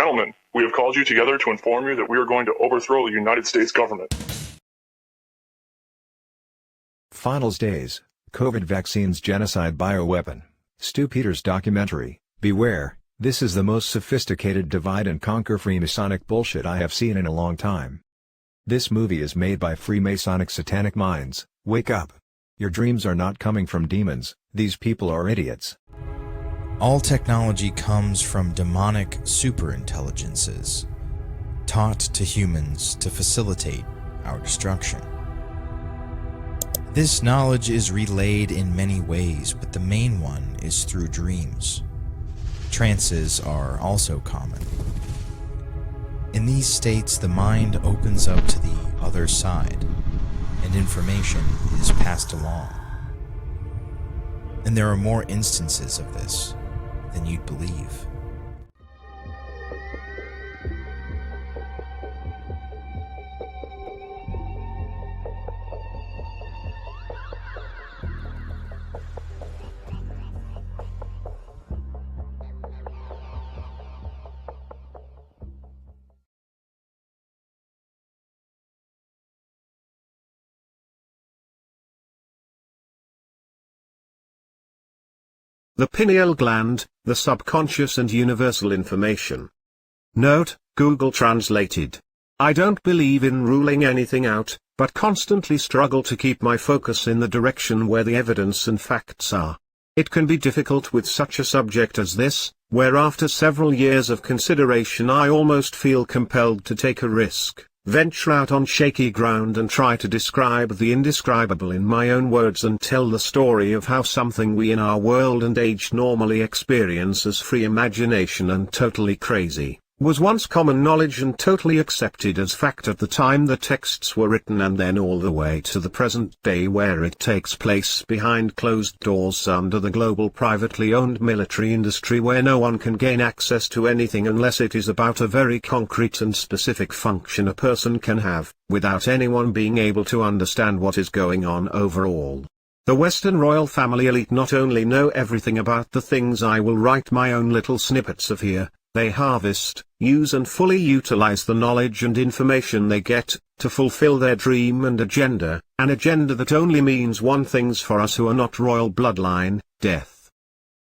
Gentlemen, we have called you together to inform you that we are going to overthrow the United States government. Finals Days, COVID Vaccines Genocide Bioweapon. Stu Peters documentary, Beware, this is the most sophisticated divide-and-conquer Freemasonic bullshit I have seen in a long time. This movie is made by Freemasonic satanic minds. Wake up. Your dreams are not coming from demons, these people are idiots. All technology comes from demonic superintelligences, taught to humans to facilitate our destruction. This knowledge is relayed in many ways, but the main one is through dreams. Trances are also common. In these states, the mind opens up to the other side, and information is passed along. And there are more instances of this than you'd believe. The pineal gland, the subconscious and universal information. Note, Google translated. I don't believe in ruling anything out, but constantly struggle to keep my focus in the direction where the evidence and facts are. It can be difficult with such a subject as this, where after several years of consideration I almost feel compelled to take a risk, venture out on shaky ground and try to describe the indescribable in my own words and tell the story of how something we in our world and age normally experience as free imagination and totally crazy, was once common knowledge and totally accepted as fact at the time the texts were written, and then all the way to the present day where it takes place behind closed doors under the global privately owned military industry, where no one can gain access to anything unless it is about a very concrete and specific function a person can have, without anyone being able to understand what is going on overall. The Western royal family elite not only know everything about the things I will write my own little snippets of here, they harvest, use and fully utilize the knowledge and information they get, to fulfill their dream and agenda, an agenda that only means one thing for us who are not royal bloodline: death.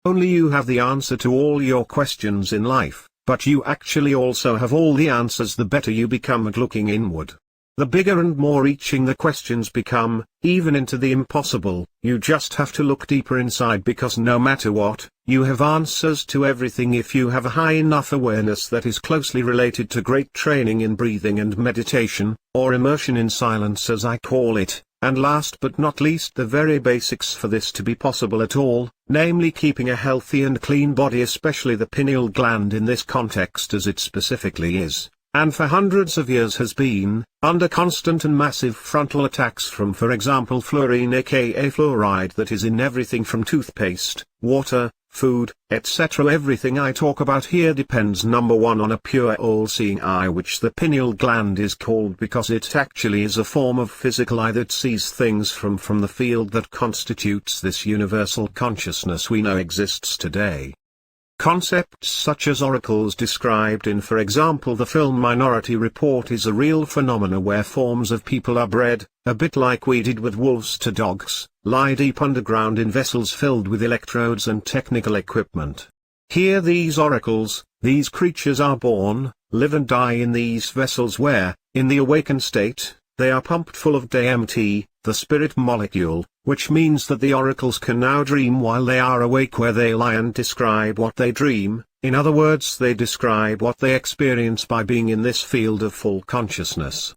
Only you have the answer to all your questions in life, but you actually also have all the answers the better you become at looking inward. The bigger and more reaching the questions become, even into the impossible, you just have to look deeper inside, because no matter what, you have answers to everything if you have a high enough awareness that is closely related to great training in breathing and meditation, or immersion in silence as I call it, and last but not least the very basics for this to be possible at all, namely keeping a healthy and clean body, especially the pineal gland in this context as it specifically is, and for hundreds of years has been, under constant and massive frontal attacks from, for example, fluorine aka fluoride that is in everything from toothpaste, water, food, etc. Everything I talk about here depends number one on a pure all-seeing eye, which the pineal gland is called because it actually is a form of physical eye that sees things from the field that constitutes this universal consciousness we know exists today. Concepts such as oracles described in, for example, the film Minority Report is a real phenomena where forms of people are bred, a bit like we did with wolves to dogs, lie deep underground in vessels filled with electrodes and technical equipment. Here these oracles, these creatures are born, live and die in these vessels where, in the awakened state, they are pumped full of DMT, the spirit molecule, which means that the oracles can now dream while they are awake, where they lie and describe what they dream. In other words, they describe what they experience by being in this field of full consciousness.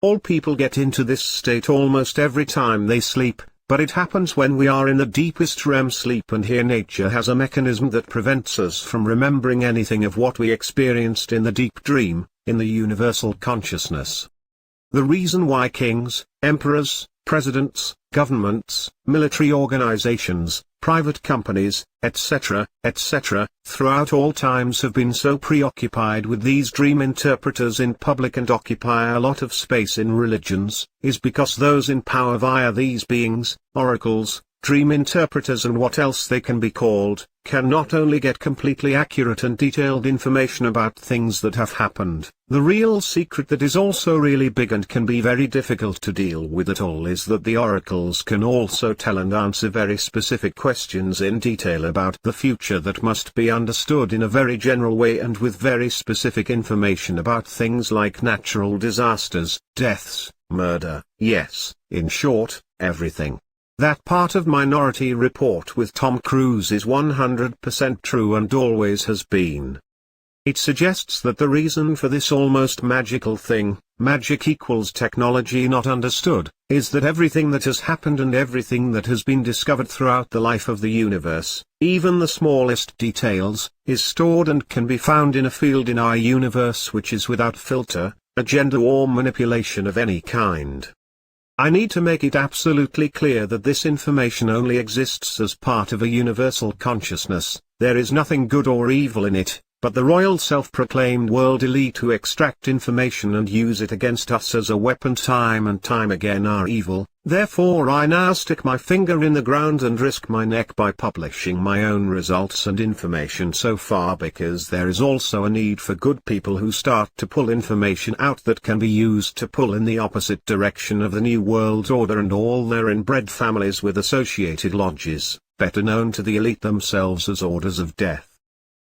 All people get into this state almost every time they sleep, but it happens when we are in the deepest REM sleep, and here nature has a mechanism that prevents us from remembering anything of what we experienced in the deep dream, in the universal consciousness. The reason why kings, emperors, presidents, governments, military organizations, private companies, etc., throughout all times have been so preoccupied with these dream interpreters in public and occupy a lot of space in religions, is because those in power via these beings, oracles, dream interpreters and what else they can be called, can not only get completely accurate and detailed information about things that have happened, the real secret that is also really big and can be very difficult to deal with at all is that the oracles can also tell and answer very specific questions in detail about the future that must be understood in a very general way and with very specific information about things like natural disasters, deaths, murder, yes, in short, everything. That part of Minority Report with Tom Cruise is 100% true and always has been. It suggests that the reason for this almost magical thing, magic equals technology not understood, is that everything that has happened and everything that has been discovered throughout the life of the universe, even the smallest details, is stored and can be found in a field in our universe which is without filter, agenda or manipulation of any kind. I need to make it absolutely clear that this information only exists as part of a universal consciousness. There is nothing good or evil in it, but the royal self-proclaimed world elite who extract information and use it against us as a weapon time and time again are evil. Therefore I now stick my finger in the ground and risk my neck by publishing my own results and information so far, because there is also a need for good people who start to pull information out that can be used to pull in the opposite direction of the New World Order and all their inbred families with associated lodges, better known to the elite themselves as Orders of Death.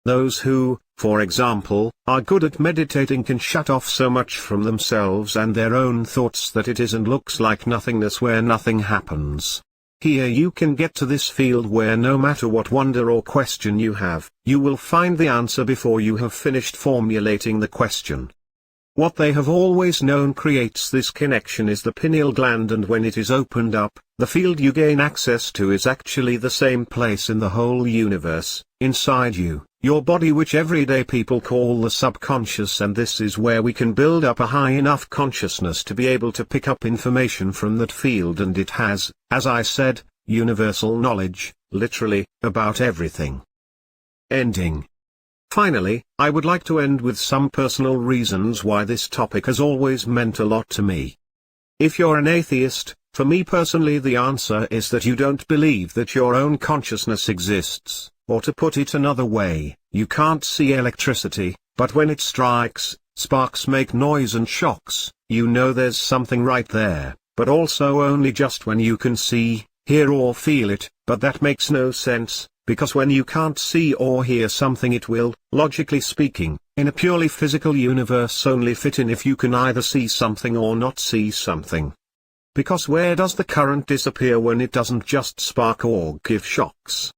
Those who, for example, are good at meditating can shut off so much from themselves and their own thoughts that it is and looks like nothingness where nothing happens. Here you can get to this field where no matter what wonder or question you have, you will find the answer before you have finished formulating the question. What they have always known creates this connection is the pineal gland, and when it is opened up, the field you gain access to is actually the same place in the whole universe, inside you, your body, which everyday people call the subconscious, and this is where we can build up a high enough consciousness to be able to pick up information from that field, and it has, as I said, universal knowledge, literally, about everything. Ending. Finally, I would like to end with some personal reasons why this topic has always meant a lot to me. If you're an atheist, for me personally the answer is that you don't believe that your own consciousness exists, or to put it another way, you can't see electricity, but when it strikes, sparks make noise and shocks, you know there's something right there, but also only just when you can see, hear or feel it, but that makes no sense. Because when you can't see or hear something, it will, logically speaking, in a purely physical universe only fit in if you can either see something or not see something. Because where does the current disappear when it doesn't just spark or give shocks?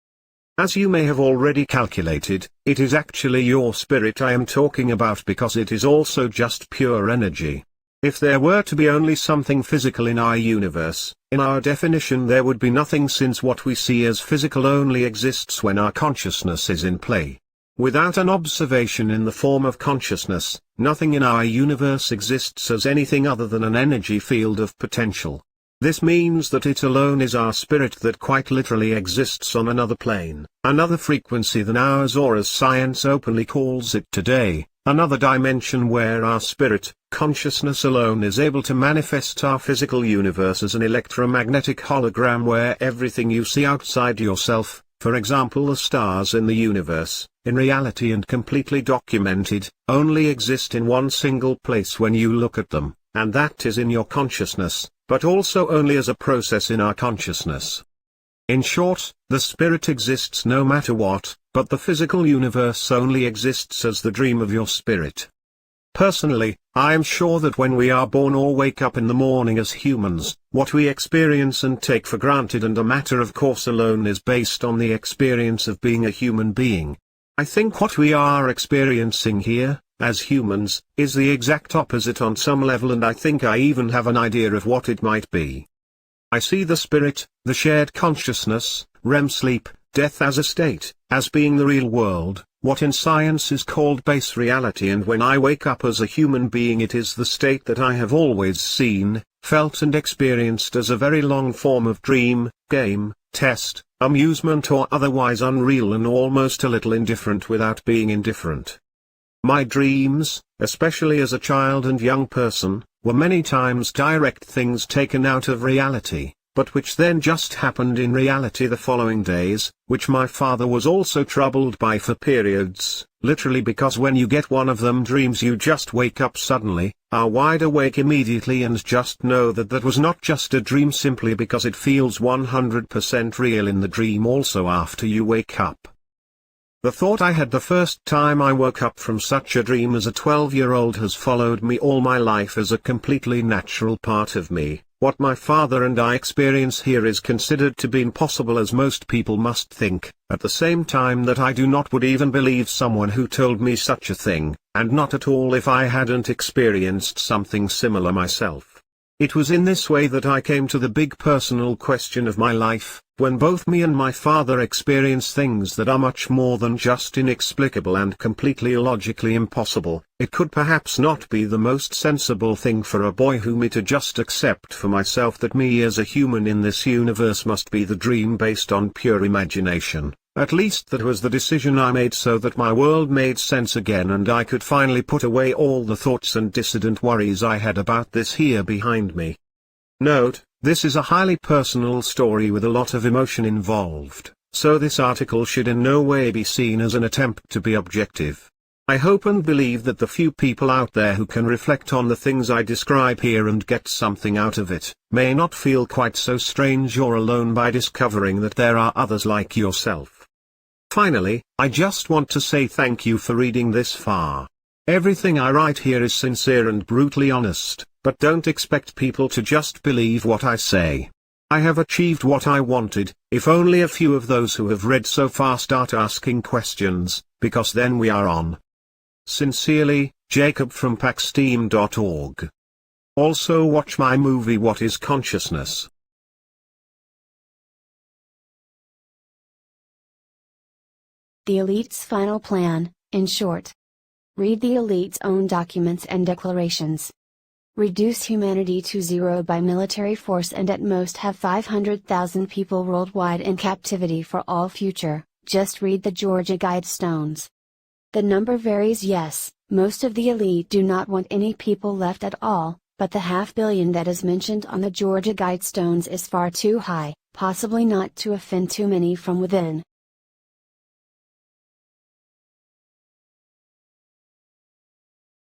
As you may have already calculated, it is actually your spirit I am talking about, because it is also just pure energy. If there were to be only something physical in our universe, in our definition there would be nothing, since what we see as physical only exists when our consciousness is in play. Without an observation in the form of consciousness, nothing in our universe exists as anything other than an energy field of potential. This means that it alone is our spirit that quite literally exists on another plane, another frequency than ours, or as science openly calls it today, another dimension where our spirit, consciousness alone, is able to manifest our physical universe as an electromagnetic hologram where everything you see outside yourself, for example the stars in the universe, in reality and completely documented, only exist in one single place when you look at them, and that is in your consciousness, but also only as a process in our consciousness. In short, the spirit exists no matter what, but the physical universe only exists as the dream of your spirit. Personally, I am sure that when we are born or wake up in the morning as humans, what we experience and take for granted and a matter of course alone is based on the experience of being a human being. I think what we are experiencing here, as humans, is the exact opposite on some level, and I think I even have an idea of what it might be. I see the spirit, the shared consciousness, REM sleep, death as a state, as being the real world, what in science is called base reality, and when I wake up as a human being it is the state that I have always seen, felt and experienced as a very long form of dream, game, test, amusement or otherwise unreal and almost a little indifferent without being indifferent. My dreams, especially as a child and young person, were many times direct things taken out of reality, but which then just happened in reality the following days, which my father was also troubled by for periods, literally because when you get one of them dreams you just wake up suddenly, are wide awake immediately and just know that that was not just a dream simply because it feels 100% real in the dream also after you wake up. The thought I had the first time I woke up from such a dream as a 12-year-old has followed me all my life as a completely natural part of me. What my father and I experience here is considered to be impossible as most people must think, at the same time that I do not would even believe someone who told me such a thing, and not at all if I hadn't experienced something similar myself. It was in this way that I came to the big personal question of my life, when both me and my father experience things that are much more than just inexplicable and completely illogically impossible. It could perhaps not be the most sensible thing for a boy who me to just accept for myself that me as a human in this universe must be the dream based on pure imagination. At least that was the decision I made so that my world made sense again and I could finally put away all the thoughts and dissident worries I had about this here behind me. Note, this is a highly personal story with a lot of emotion involved, so this article should in no way be seen as an attempt to be objective. I hope and believe that the few people out there who can reflect on the things I describe here and get something out of it, may not feel quite so strange or alone by discovering that there are others like yourself. Finally, I just want to say thank you for reading this far. Everything I write here is sincere and brutally honest, but don't expect people to just believe what I say. I have achieved what I wanted, if only a few of those who have read so far start asking questions, because then we are on. Sincerely, Jacob from paxteam.org. Also watch my movie What is Consciousness? The elite's final plan, in short. Read the elite's own documents and declarations. Reduce humanity to zero by military force and at most have 500,000 people worldwide in captivity for all future. Just read the Georgia Guidestones. The number varies, yes, most of the elite do not want any people left at all, but the 500 million that is mentioned on the Georgia Guidestones is far too high, possibly not to offend too many from within,